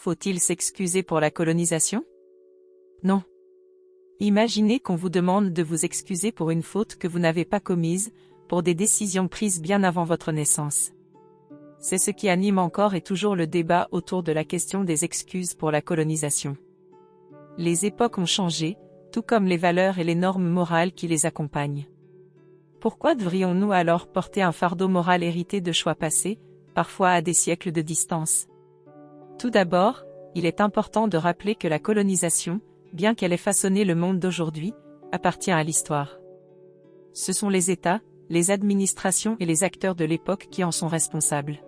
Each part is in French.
faut-il s'excuser pour la colonisation? Non. Imaginez qu'on vous demande de vous excuser pour une faute que vous n'avez pas commise, pour des décisions prises bien avant votre naissance. C'est ce qui anime encore et toujours le débat autour de la question des excuses pour la colonisation. Les époques ont changé, tout comme les valeurs et les normes morales qui les accompagnent. Pourquoi devrions-nous alors porter un fardeau moral hérité de choix passés, parfois à des siècles de distance? Tout d'abord, il est important de rappeler que la colonisation, bien qu'elle ait façonné le monde d'aujourd'hui, appartient à l'histoire. Ce sont les États, les administrations et les acteurs de l'époque qui en sont responsables.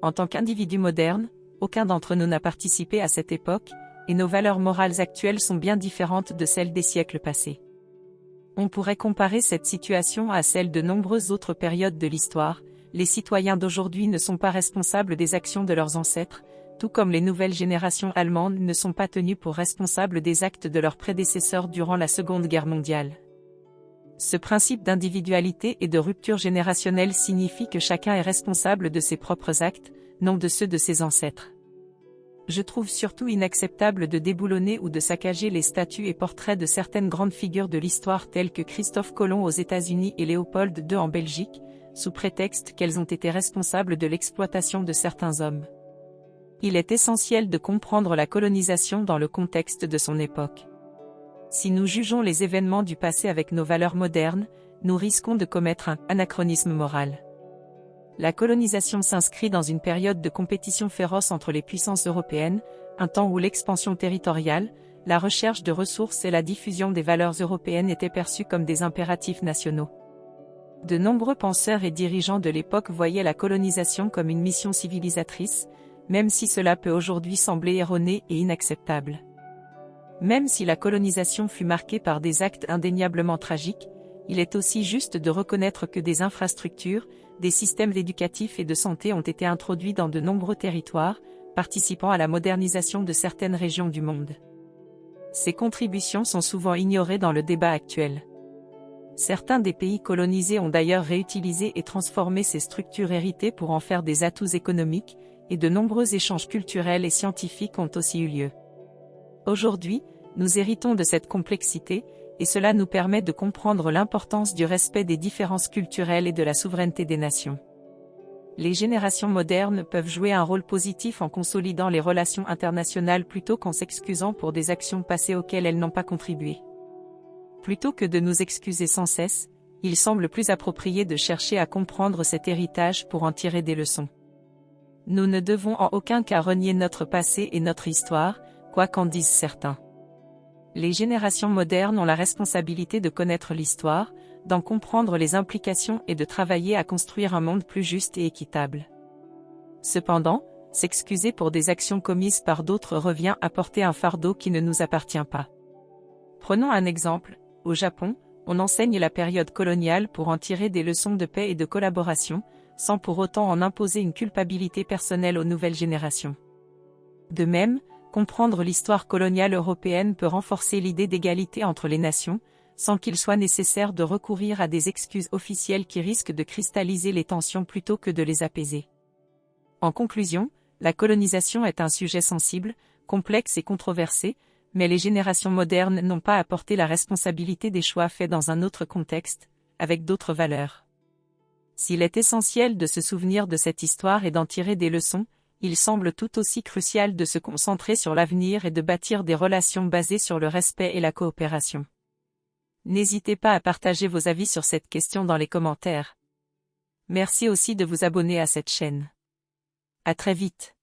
En tant qu'individus modernes, aucun d'entre nous n'a participé à cette époque, et nos valeurs morales actuelles sont bien différentes de celles des siècles passés. On pourrait comparer cette situation à celle de nombreuses autres périodes de l'histoire. Les citoyens d'aujourd'hui ne sont pas responsables des actions de leurs ancêtres, tout comme les nouvelles générations allemandes ne sont pas tenues pour responsables des actes de leurs prédécesseurs durant la Seconde Guerre mondiale. Ce principe d'individualité et de rupture générationnelle signifie que chacun est responsable de ses propres actes, non de ceux de ses ancêtres. Je trouve surtout inacceptable de déboulonner ou de saccager les statues et portraits de certaines grandes figures de l'histoire telles que Christophe Colomb aux États-Unis et Léopold II en Belgique, sous prétexte qu'elles ont été responsables de l'exploitation de certains hommes. Il est essentiel de comprendre la colonisation dans le contexte de son époque. Si nous jugeons les événements du passé avec nos valeurs modernes, nous risquons de commettre un anachronisme moral. La colonisation s'inscrit dans une période de compétition féroce entre les puissances européennes, un temps où l'expansion territoriale, la recherche de ressources et la diffusion des valeurs européennes étaient perçues comme des impératifs nationaux. De nombreux penseurs et dirigeants de l'époque voyaient la colonisation comme une mission civilisatrice, même si cela peut aujourd'hui sembler erroné et inacceptable. Même si la colonisation fut marquée par des actes indéniablement tragiques, il est aussi juste de reconnaître que des infrastructures, des systèmes éducatifs et de santé ont été introduits dans de nombreux territoires, participant à la modernisation de certaines régions du monde. Ces contributions sont souvent ignorées dans le débat actuel. Certains des pays colonisés ont d'ailleurs réutilisé et transformé ces structures héritées pour en faire des atouts économiques, et de nombreux échanges culturels et scientifiques ont aussi eu lieu. Aujourd'hui, nous héritons de cette complexité, et cela nous permet de comprendre l'importance du respect des différences culturelles et de la souveraineté des nations. Les générations modernes peuvent jouer un rôle positif en consolidant les relations internationales plutôt qu'en s'excusant pour des actions passées auxquelles elles n'ont pas contribué. Plutôt que de nous excuser sans cesse, il semble plus approprié de chercher à comprendre cet héritage pour en tirer des leçons. Nous ne devons en aucun cas renier notre passé et notre histoire, quoi qu'en disent certains. Les générations modernes ont la responsabilité de connaître l'histoire, d'en comprendre les implications et de travailler à construire un monde plus juste et équitable. Cependant, s'excuser pour des actions commises par d'autres revient à porter un fardeau qui ne nous appartient pas. Prenons un exemple, au Japon, on enseigne la période coloniale pour en tirer des leçons de paix et de collaboration, sans pour autant en imposer une culpabilité personnelle aux nouvelles générations. De même, comprendre l'histoire coloniale européenne peut renforcer l'idée d'égalité entre les nations, sans qu'il soit nécessaire de recourir à des excuses officielles qui risquent de cristalliser les tensions plutôt que de les apaiser. En conclusion, la colonisation est un sujet sensible, complexe et controversé, mais les générations modernes n'ont pas à porter la responsabilité des choix faits dans un autre contexte, avec d'autres valeurs. S'il est essentiel de se souvenir de cette histoire et d'en tirer des leçons, il semble tout aussi crucial de se concentrer sur l'avenir et de bâtir des relations basées sur le respect et la coopération. N'hésitez pas à partager vos avis sur cette question dans les commentaires. Merci aussi de vous abonner à cette chaîne. À très vite.